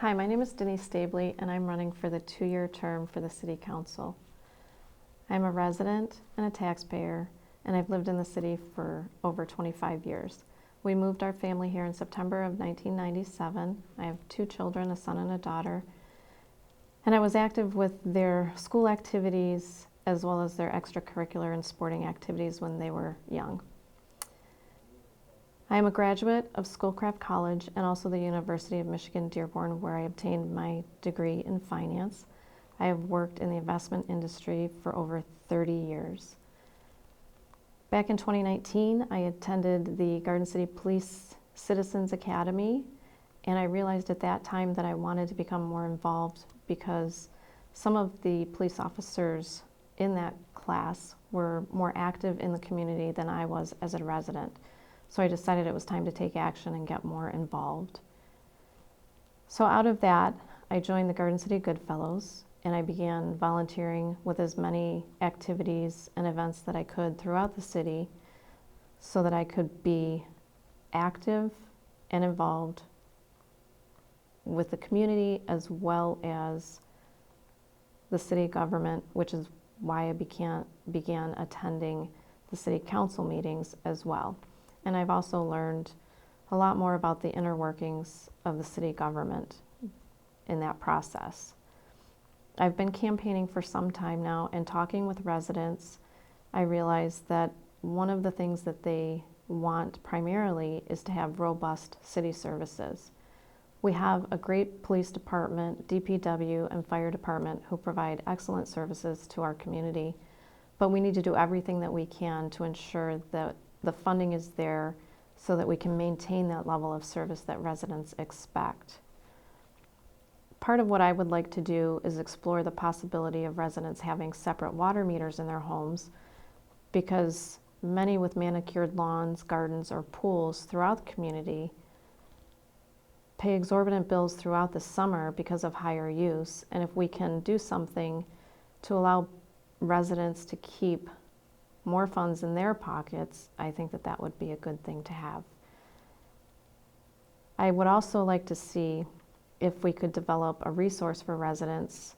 Hi, my name is Denise Stabley, and I'm running for the 2-year term for the City Council. I'm a resident and a taxpayer, and I've lived in the city for over 25 years. We moved our family here in September of 1997. I have 2 children, a son and a daughter, and I was active with their school activities as well as their extracurricular and sporting activities when they were young. I am a graduate of Schoolcraft College and also the University of Michigan Dearborn, where I obtained my degree in finance. I have worked in the investment industry for over 30 years. Back in 2019, I attended the Garden City Police Citizens Academy, and I realized at that time that I wanted to become more involved because some of the police officers in that class were more active in the community than I was as a resident. So I decided it was time to take action and get more involved. So out of that, I joined the Garden City Goodfellows, and I began volunteering with as many activities and events that I could throughout the city so that I could be active and involved with the community as well as the city government, which is why I began attending the city council meetings as well. And I've also learned a lot more about the inner workings of the city government in that process. I've been campaigning for some time now, and talking with residents, I realized that one of the things that they want primarily is to have robust city services. We have a great police department, DPW, and fire department who provide excellent services to our community, but we need to do everything that we can to ensure that the funding is there so that we can maintain that level of service that residents expect. Part of what I would like to do is explore the possibility of residents having separate water meters in their homes, because many with manicured lawns, gardens, or pools throughout the community pay exorbitant bills throughout the summer because of higher use. And if we can do something to allow residents to keep more funds in their pockets, I think that that would be a good thing to have. I would also like to see if we could develop a resource for residents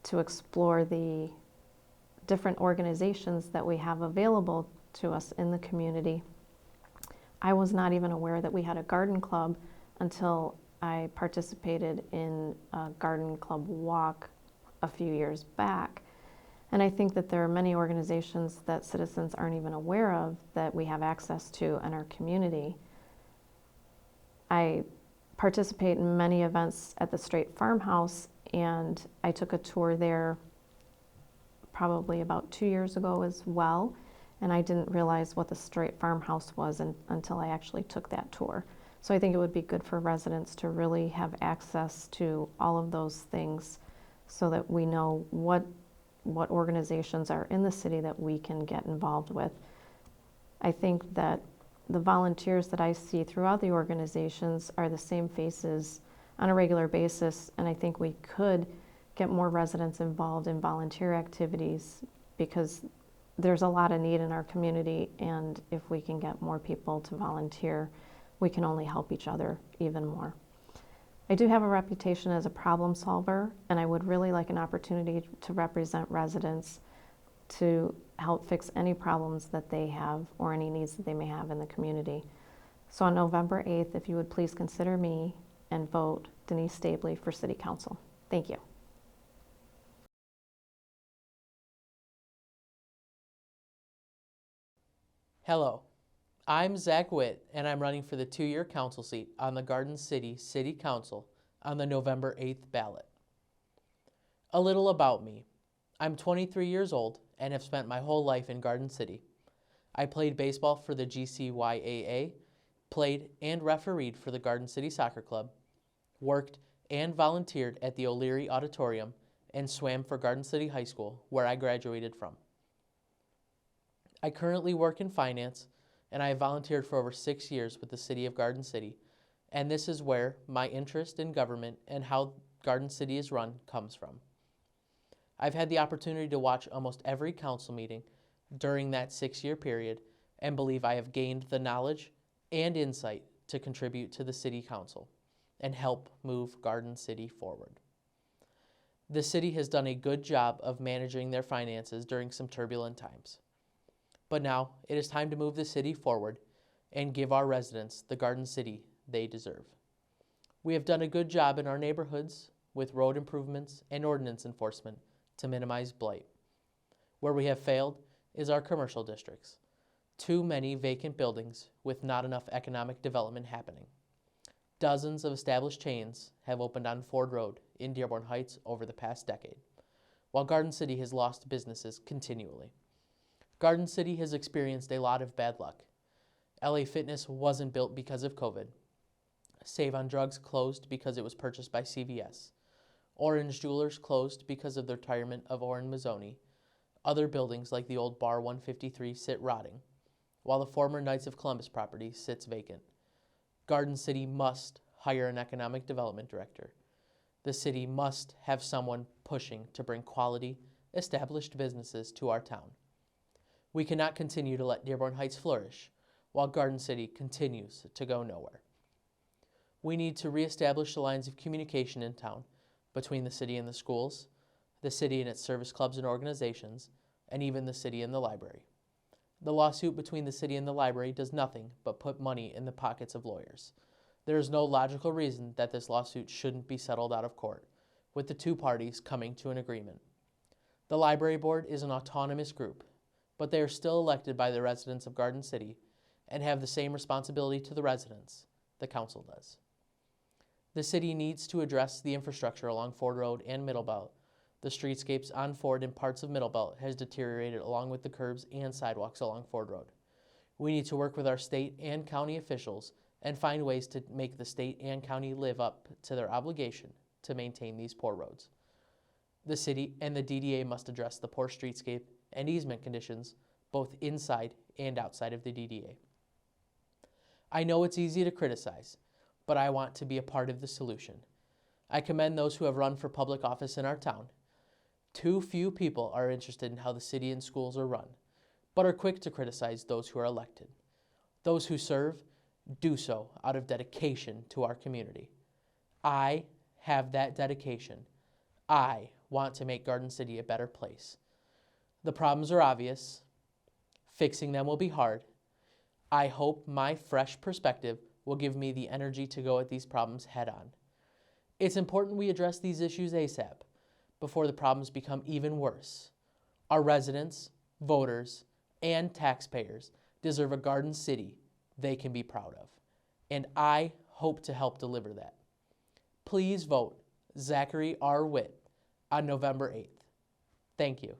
to explore the different organizations that we have available to us in the community. I was not even aware that we had a garden club until I participated in a garden club walk a few years back. And I think that there are many organizations that citizens aren't even aware of that we have access to in our community. I participate in many events at the Straight Farmhouse, and I took a tour there probably about 2 years ago as well, and I didn't realize what the Straight Farmhouse was until I actually took that tour. So I think it would be good for residents to really have access to all of those things so that we know what organizations are in the city that we can get involved with. I think that the volunteers that I see throughout the organizations are the same faces on a regular basis, and I think we could get more residents involved in volunteer activities because there's a lot of need in our community, and if we can get more people to volunteer, we can only help each other even more. I do have a reputation as a problem solver, and I would really like an opportunity to represent residents to help fix any problems that they have or any needs that they may have in the community. So on November 8th, if you would please consider me and vote Denise Stabley for City Council. Thank you. Hello, I'm Zach Witt, and I'm running for the 2-year council seat on the Garden City City Council on the November 8th ballot. A little about me. I'm 23 years old and have spent my whole life in Garden City. I played baseball for the GCYAA, played and refereed for the Garden City Soccer Club, worked and volunteered at the O'Leary Auditorium, and swam for Garden City High School, where I graduated from. I currently work in finance, and I have volunteered for over 6 years with the City of Garden City, and this is where my interest in government and how Garden City is run comes from. I've had the opportunity to watch almost every council meeting during that 6-year period and believe I have gained the knowledge and insight to contribute to the City Council. and help move Garden City forward. The city has done a good job of managing their finances during some turbulent times. But now it is time to move the city forward and give our residents the Garden City they deserve. We have done a good job in our neighborhoods with road improvements and ordinance enforcement to minimize blight. Where we have failed is our commercial districts. Too many vacant buildings with not enough economic development happening. Dozens of established chains have opened on Ford Road in Dearborn Heights over the past decade, while Garden City has lost businesses continually. Garden City has experienced a lot of bad luck. LA Fitness wasn't built because of COVID. Save on Drugs closed because it was purchased by CVS. Orange Jewelers closed because of the retirement of Orrin Mazzoni. Other buildings like the old Bar 153 sit rotting, while the former Knights of Columbus property sits vacant. Garden City must hire an economic development director. The city must have someone pushing to bring quality, established businesses to our town. We cannot continue to let Dearborn Heights flourish while Garden City continues to go nowhere. We need to reestablish the lines of communication in town between the city and the schools, the city and its service clubs and organizations, and even the city and the library. The lawsuit between the city and the library does nothing but put money in the pockets of lawyers. There is no logical reason that this lawsuit shouldn't be settled out of court, with the two parties coming to an agreement. The library board is an autonomous group, but they are still elected by the residents of Garden City and have the same responsibility to the residents the council does. The city needs to address the infrastructure along Ford Road and Middlebelt. The streetscapes on Ford and parts of Middlebelt has deteriorated along with the curbs and sidewalks along Ford Road. We need to work with our state and county officials and find ways to make the state and county live up to their obligation to maintain these poor roads. The city and the DDA must address the poor streetscape and easement conditions both inside and outside of the DDA. I know it's easy to criticize, but I want to be a part of the solution. I commend those who have run for public office in our town. Too few people are interested in how the city and schools are run, but are quick to criticize those who are elected. Those who serve do so out of dedication to our community. I have that dedication. I want to make Garden City a better place. The problems are obvious. Fixing them will be hard. I hope my fresh perspective will give me the energy to go at these problems head on. It's important we address these issues ASAP before the problems become even worse. Our residents, voters, and taxpayers deserve a Garden City they can be proud of, and I hope to help deliver that. Please vote Zachary R. Witt on November 8th. Thank you.